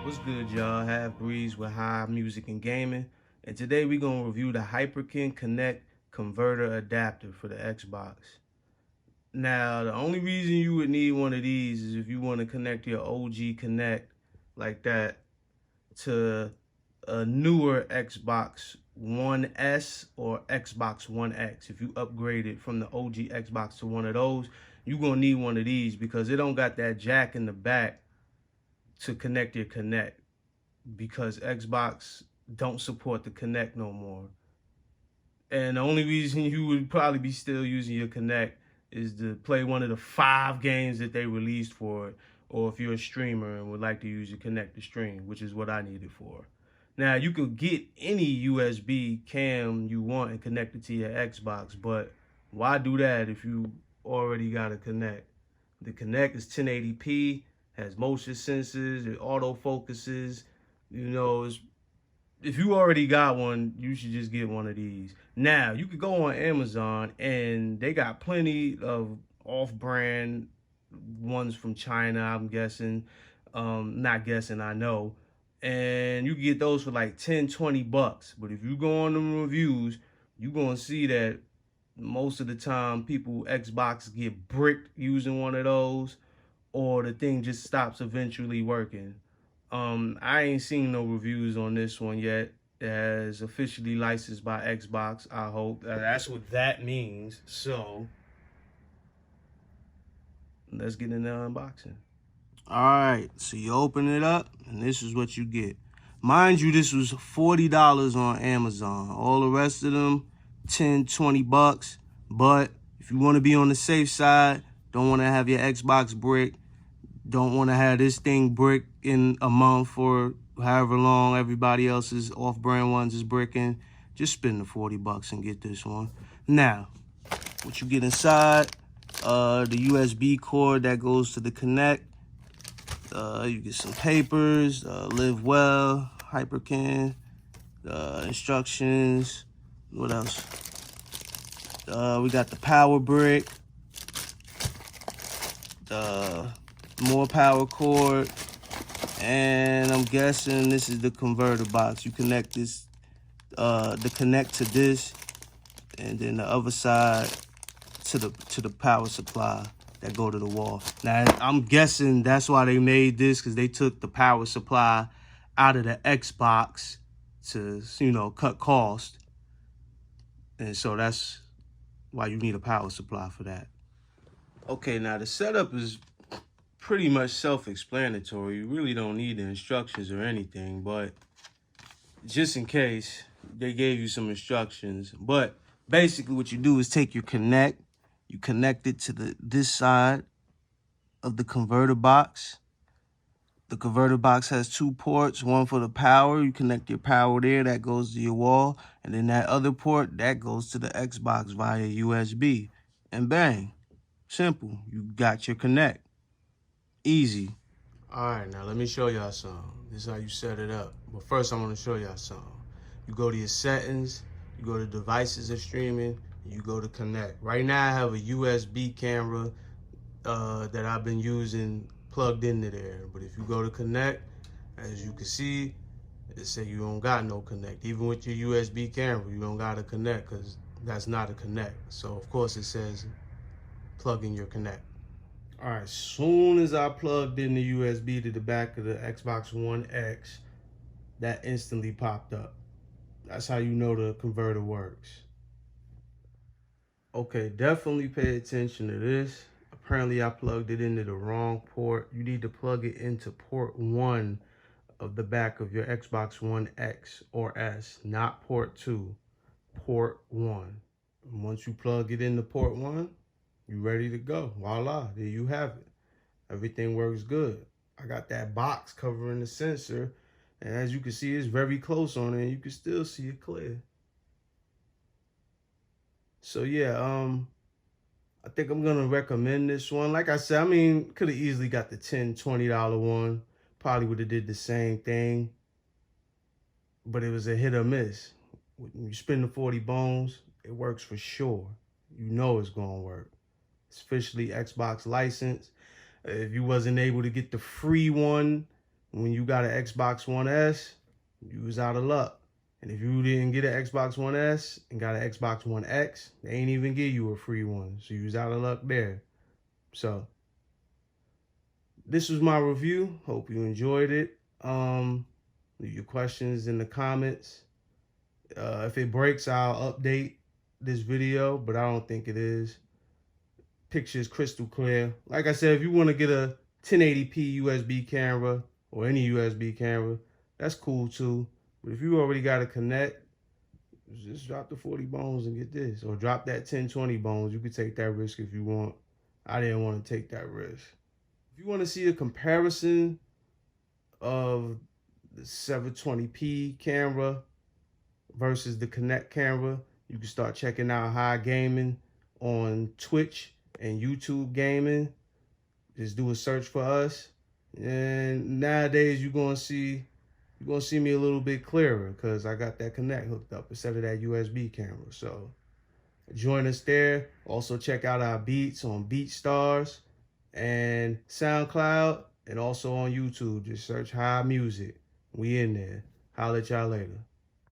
What's good, y'all? Half Breeze with High Music and Gaming. And today we're going to review the Hyperkin Kinect converter adapter for the Xbox. Now, the only reason you would need one of these is if you want to connect your OG Kinect like that to a newer Xbox One S or Xbox One X. If you upgrade it from the OG Xbox to one of those, you're going to need one of these because it don't got that jack in the back to connect your Kinect, because Xbox don't support the Kinect no more. And the only reason you would probably be still using your Kinect is to play one of the 5 games that they released for it, or if you're a streamer and would like to use your Kinect to stream, which is what I need it for. Now, you could get any USB cam you want and connect it to your Xbox, but why do that if you already got a Kinect? The Kinect is 1080p, has motion sensors, it auto focuses. You know, if you already got one, you should just get one of these. Now, you could go on Amazon and they got plenty of off-brand ones from China, I'm guessing. Not guessing, I know. And you can get those for like 10, 20 bucks. But if you go on them reviews, you're going to see that most of the time people Xbox get bricked using one of those, or the thing just stops eventually working. I ain't seen no reviews on this one yet. It has officially licensed by Xbox, I hope. That's what that means. So, let's get into unboxing. Alright, so you open it up, and this is what you get. Mind you, this was $40 on Amazon. All the rest of them, 10, 20 bucks. But if you want to be on the safe side, don't want to have your Xbox brick, don't want to have this thing brick in a month or however long everybody else's off-brand ones is bricking, just spend the 40 bucks and get this one. Now, what you get inside, the USB cord that goes to the Kinect. You get some papers, live well, Hyperkin, instructions. What else? We got the power brick, more power cord, and I'm guessing this is the converter box. You connect this, the Kinect to this, and then the other side to the power supply that go to the wall. Now, I'm guessing that's why they made this, because they took the power supply out of the Xbox to, you know, cut cost. And so that's why you need a power supply for that. Okay, now the setup is pretty much self-explanatory. You really don't need the instructions or anything, but just in case, they gave you some instructions. But basically what you do is take your Kinect, you connect it to this side of the converter box. The converter box has 2 ports, one for the power. You connect your power there, that goes to your wall. And then that other port, that goes to the Xbox via USB. And bang, simple, you got your Kinect. Easy. All right, now let me show y'all something. This is how you set it up. But first, I'm gonna show y'all something. You go to your settings, you go to devices and streaming, and you go to Kinect. Right now, I have a USB camera that I've been using plugged into there. But if you go to Kinect, as you can see, it say you don't got no Kinect. Even with your USB camera, you don't got a Kinect, because that's not a Kinect. So of course it says plug in your Kinect. All right, soon as I plugged in the USB to the back of the Xbox One X, that instantly popped up. That's how you know the converter works. Okay, definitely pay attention to this. Apparently I plugged it into the wrong port. You need to plug it into port 1 of the back of your Xbox One X or S, not port 2, port 1. And once you plug it into port 1, you ready to go. Voila, there you have it. Everything works good. I got that box covering the sensor, and as you can see, it's very close on it, and you can still see it clear. So yeah, I think I'm gonna recommend this one. Like I said, I mean, could have easily got the $10, $20 one. Probably would have did the same thing, but it was a hit or miss. When you spend the 40 bones, it works for sure. You know it's gonna work. It's officially Xbox licensed. If you wasn't able to get the free one when you got an Xbox One S, you was out of luck. And if you didn't get an Xbox One S and got an Xbox One X, they ain't even give you a free one. So you was out of luck there. So this was my review. Hope you enjoyed it. Leave your questions in the comments. If it breaks, I'll update this video, but I don't think it is. Picture is crystal clear. Like I said, if you want to get a 1080p USB camera or any USB camera, that's cool too. But if you already got a kinect, just drop the 40 bones and get this. Or drop that 1020 bones. You could take that risk if you want. I didn't want to take that risk. If you want to see a comparison of the 720p camera versus the Kinect camera, you can start checking out High Gaming on Twitch and YouTube Gaming. Just do a search for us, and nowadays you're gonna see me a little bit clearer because I got that Kinect hooked up instead of that USB camera. So join us there. Also check out our beats on BeatStars and SoundCloud, and also on YouTube. Just search High Music. We in there. Holla at y'all later.